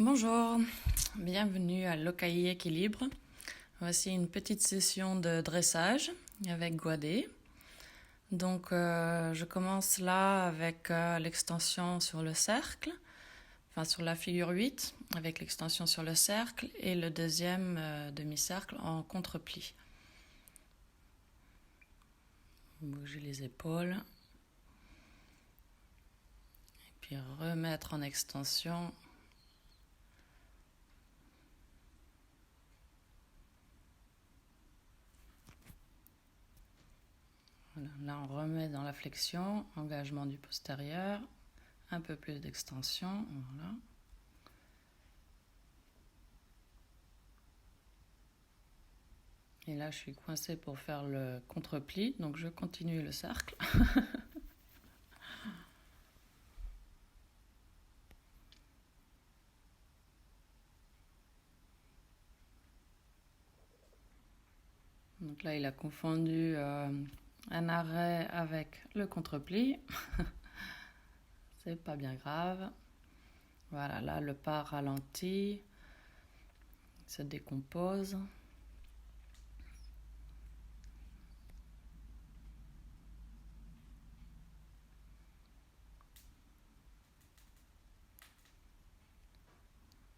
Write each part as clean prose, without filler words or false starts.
Bonjour, bienvenue à l'Ocaï Équilibre. Voici une petite session de dressage avec Guadé. Donc je commence là avec l'extension sur le cercle, enfin sur la figure 8, avec l'extension sur le cercle et le deuxième demi-cercle en contre-pli. Bouger les épaules. Et puis remettre en extension. Voilà, là on remet dans la flexion, engagement du postérieur, un peu plus d'extension, voilà. Et là je suis coincée pour faire le contre-pli, donc je continue le cercle. Donc là il a confondu un arrêt avec le contre-pli. C'est pas bien grave. Voilà, là le pas ralentit, se décompose.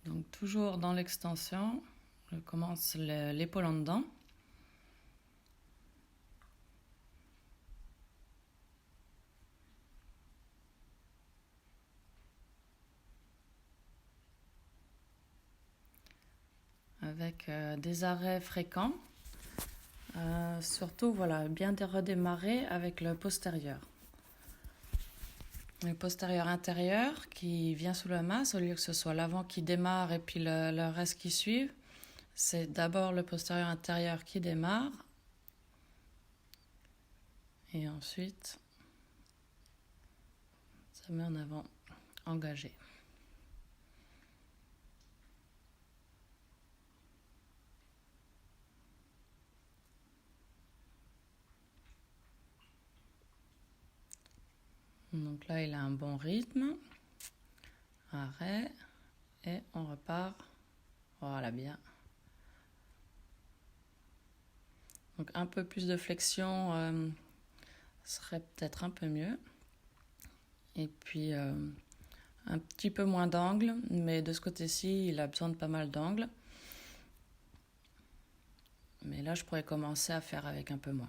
Donc toujours dans l'extension, je commence l'épaule en dedans. Avec des arrêts fréquents. Surtout, voilà, bien redémarrer avec le postérieur. Le postérieur intérieur qui vient sous la masse, au lieu que ce soit l'avant qui démarre et puis le reste qui suit, c'est d'abord le postérieur intérieur qui démarre et ensuite ça met en avant engagé. Donc là, il a un bon rythme. Arrêt. Et on repart. Voilà, bien. Donc un peu plus de flexion serait peut-être un peu mieux. Et puis un petit peu moins d'angle, mais de ce côté-ci, il a besoin de pas mal d'angle. Mais là, je pourrais commencer à faire avec un peu moins.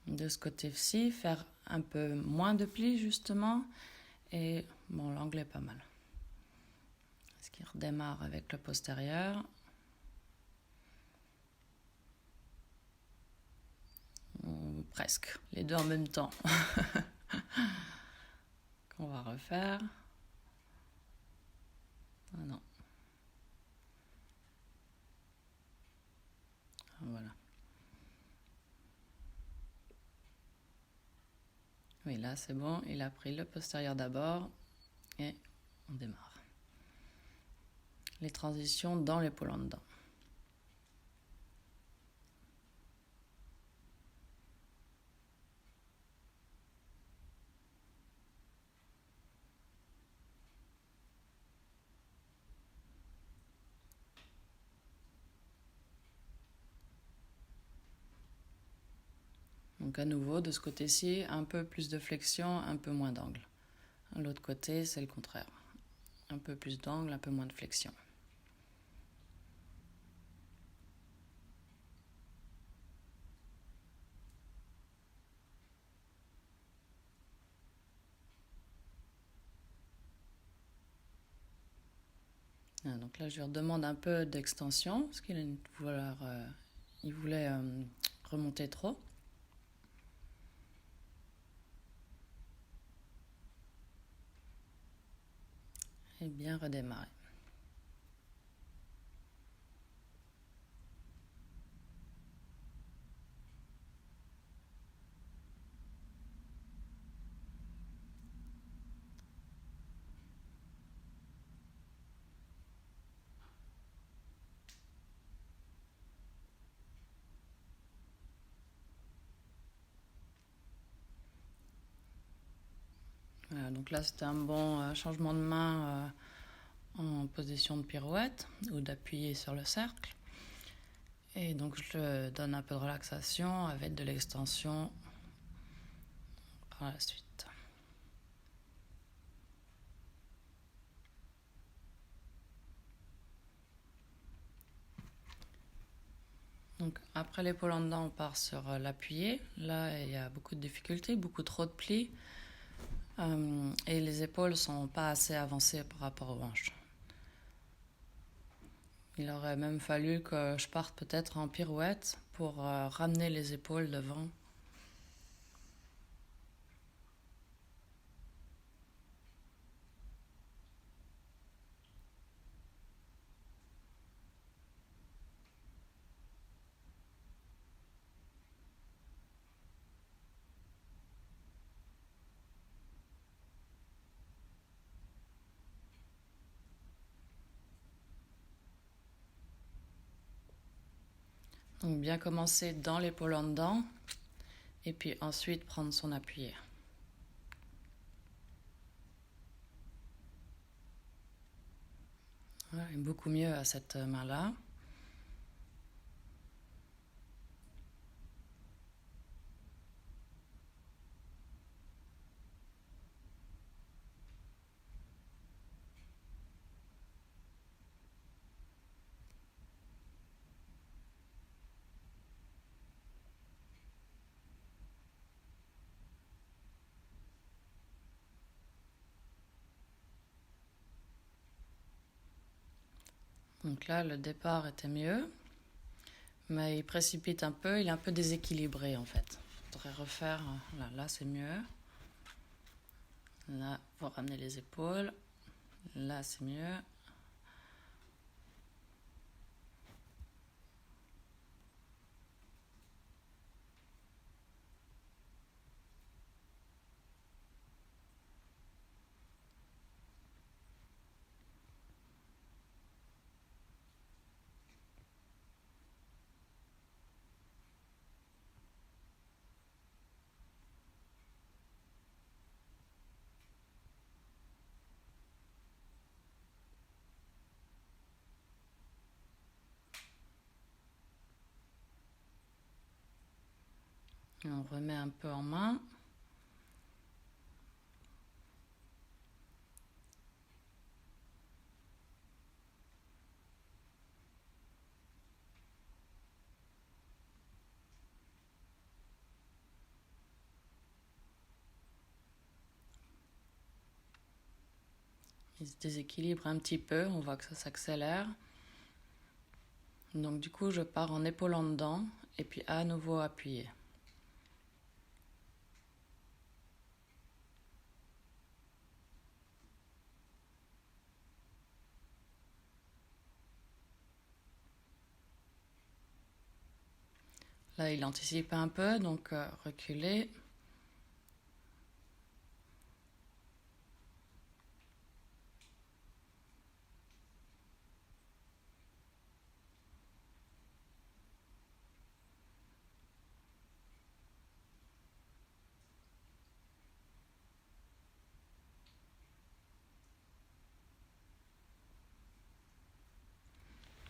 De ce côté-ci, faire un peu moins de plis justement. Et bon, l'angle est pas mal. Est-ce qu'il redémarre avec le postérieur? Presque, les deux en même temps. Qu'on va refaire. Ah non. Voilà. Oui, là c'est bon, il a pris le postérieur d'abord et on démarre. Les transitions dans l'épaule en dedans. Donc à nouveau, de ce côté-ci, un peu plus de flexion, un peu moins d'angle. De l'autre côté, c'est le contraire. Un peu plus d'angle, un peu moins de flexion. Donc là, je lui redemande un peu d'extension, parce qu'il voulait remonter trop. Et bien redémarrer. Voilà, donc là, c'était un bon changement de main en position de pirouette ou d'appuyer sur le cercle. Et donc, je donne un peu de relaxation avec de l'extension par la suite. Donc, après l'épaule en dedans, on part sur l'appuyé. Là, il y a beaucoup de difficultés, beaucoup trop de plis. Et les épaules ne sont pas assez avancées par rapport aux hanches. Il aurait même fallu que je parte peut-être en pirouette pour ramener les épaules devant. Donc bien commencer dans l'épaule en dedans et puis ensuite prendre son appuyé. Voilà, et beaucoup mieux à cette main-là. Donc là, le départ était mieux, mais il précipite un peu, il est un peu déséquilibré en fait. Il faudrait refaire, là c'est mieux. Là, pour ramener les épaules. Là, c'est mieux. Et on remet un peu en main. Il se déséquilibre un petit peu, on voit que ça s'accélère. Donc du coup, je pars en épaule en dedans et puis à nouveau appuyer. Là, il anticipe un peu, donc reculer.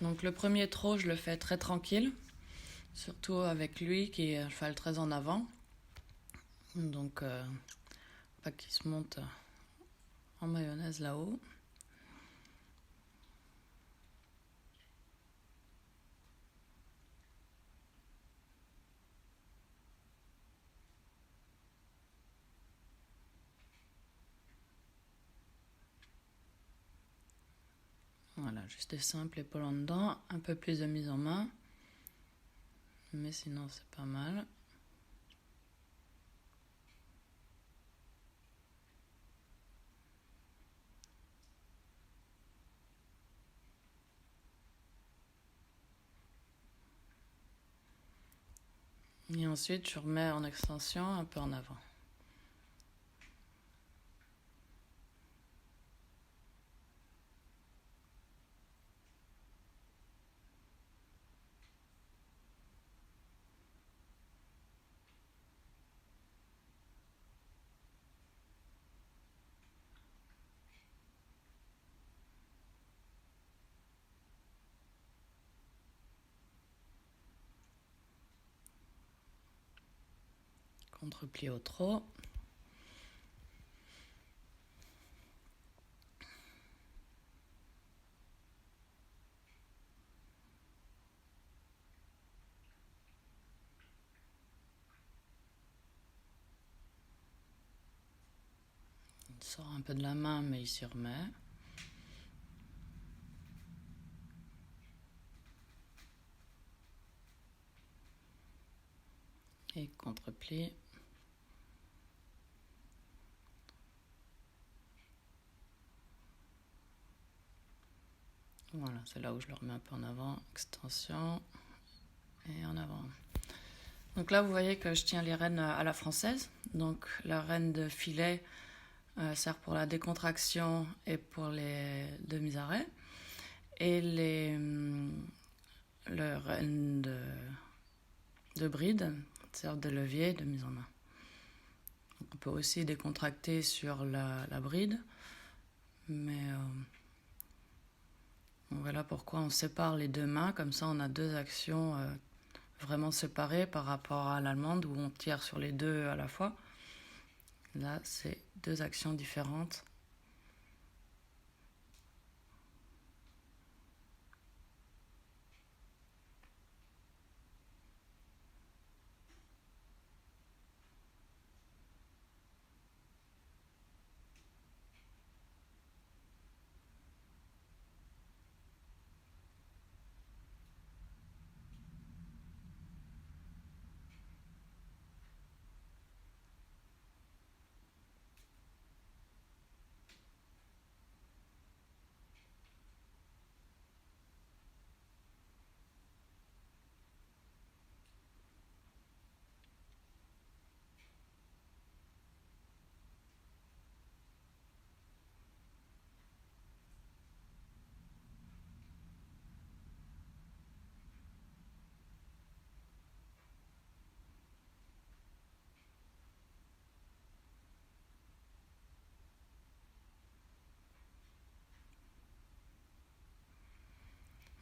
Donc le premier trot, je le fais très tranquille, surtout avec lui qui est un cheval très en avant. Donc pas qu'il se monte en mayonnaise là-haut. Voilà, juste simple, épaule en dedans, un peu plus de mise en main. Mais sinon, c'est pas mal. Et ensuite, je remets en extension un peu en avant. contre-pli au trot. Il sort un peu de la main, mais il s'y remet. Et contre-pli. Voilà, c'est là où je le remets un peu en avant. Extension. Et en avant. Donc là, vous voyez que je tiens les rênes à la française. Donc la rêne de filet sert pour la décontraction et pour les demi-arrêts. Et le rêne de bride sert de levier de mise en main. Donc on peut aussi décontracter sur la bride. Mais voilà pourquoi on sépare les deux mains. Comme ça, on a deux actions vraiment séparées par rapport à l'allemande où on tire sur les deux à la fois. Là, c'est deux actions différentes.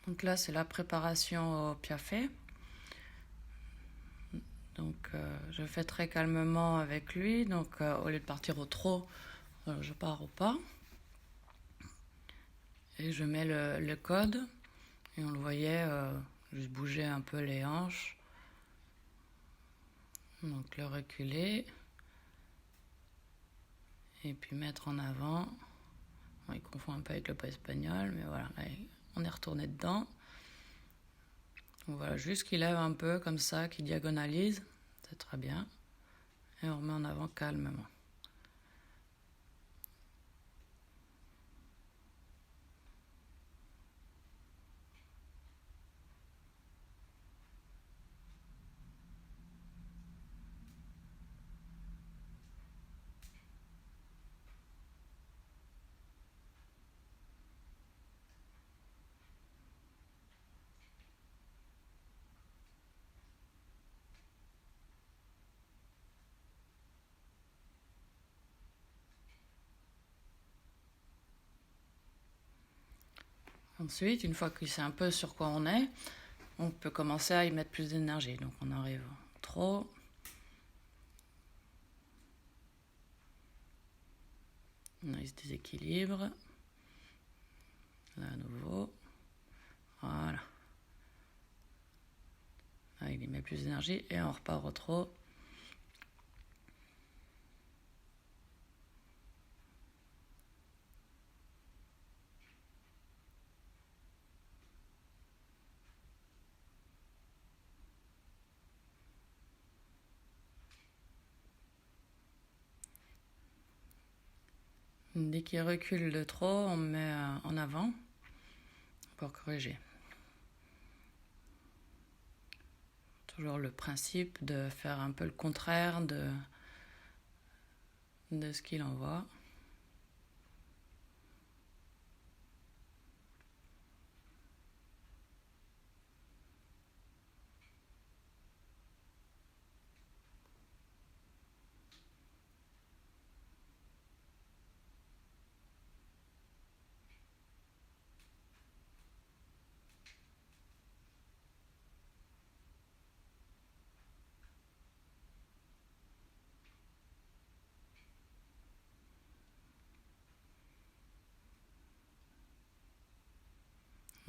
Donc là, c'est la préparation au piaffe. Donc je fais très calmement avec lui. Donc au lieu de partir au trot, je pars au pas. Et je mets le code. Et on le voyait, je bougeais un peu les hanches. Donc le reculer. Et puis mettre en avant. Bon, il confond un peu avec le pas espagnol, mais voilà, là, on est retourné dedans. Donc voilà, juste qu'il lève un peu comme ça, qu'il diagonalise, c'est très bien. Et on remet en avant calmement. Ensuite, une fois qu'il sait un peu sur quoi on est, on peut commencer à y mettre plus d'énergie. Donc on arrive au trot. On a ce déséquilibre. Là à nouveau. Voilà. Là, il y met plus d'énergie et on repart au trot. Dès qu'il recule de trop, on met en avant pour corriger. Toujours le principe de faire un peu le contraire de ce qu'il envoie.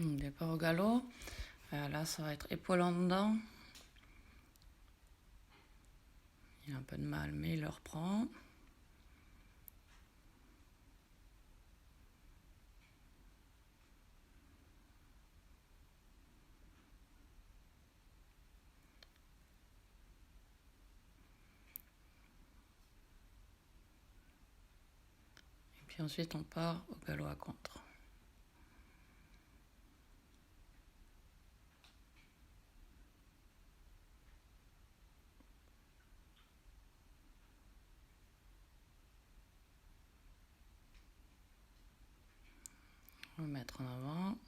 Départ au galop. Là, ça va être épaule en dedans. Il a un peu de mal, mais il le reprend. Et puis ensuite, on part au galop à contre. Remettre en avant.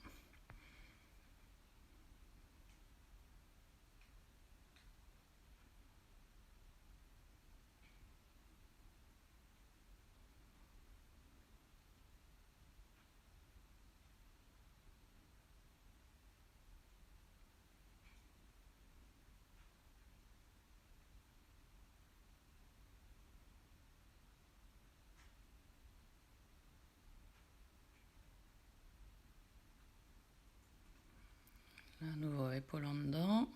À nouveau, épaule en dedans.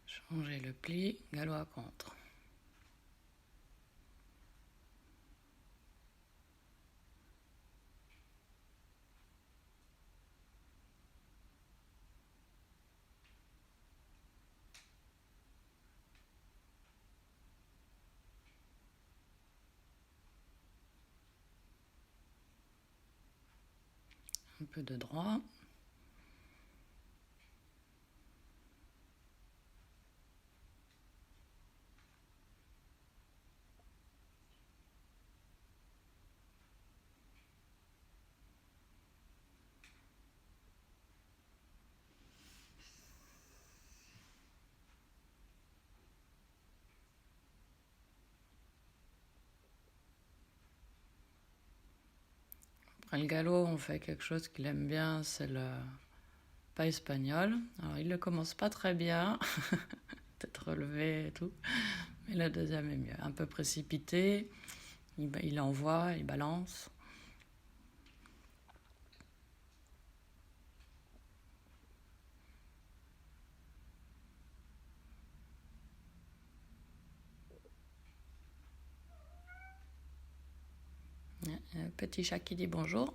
Changer le pli, galop à contre. Un peu de droit. Après le galop, on fait quelque chose qu'il aime bien, c'est le pas espagnol. Alors, il ne commence pas très bien, peut-être relevé et tout, mais le deuxième est mieux. Un peu précipité, il envoie, il balance. Un petit chat qui dit bonjour.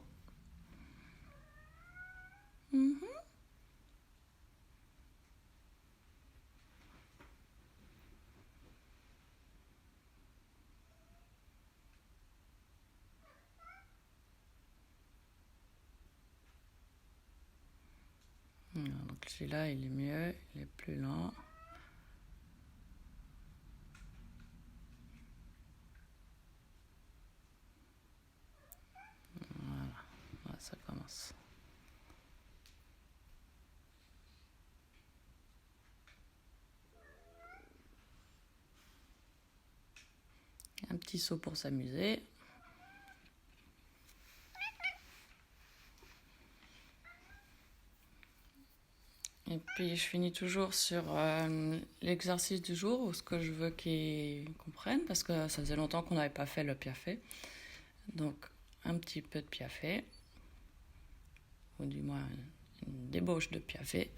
Donc celui-là, il est mieux, il est plus lent. Voilà, ça commence. Un petit saut pour s'amuser. Et puis je finis toujours sur l'exercice du jour, ou ce que je veux qu'ils comprennent, parce que ça faisait longtemps qu'on n'avait pas fait le piafé. Donc un petit peu de piafé, ou du moins une débauche de piafé.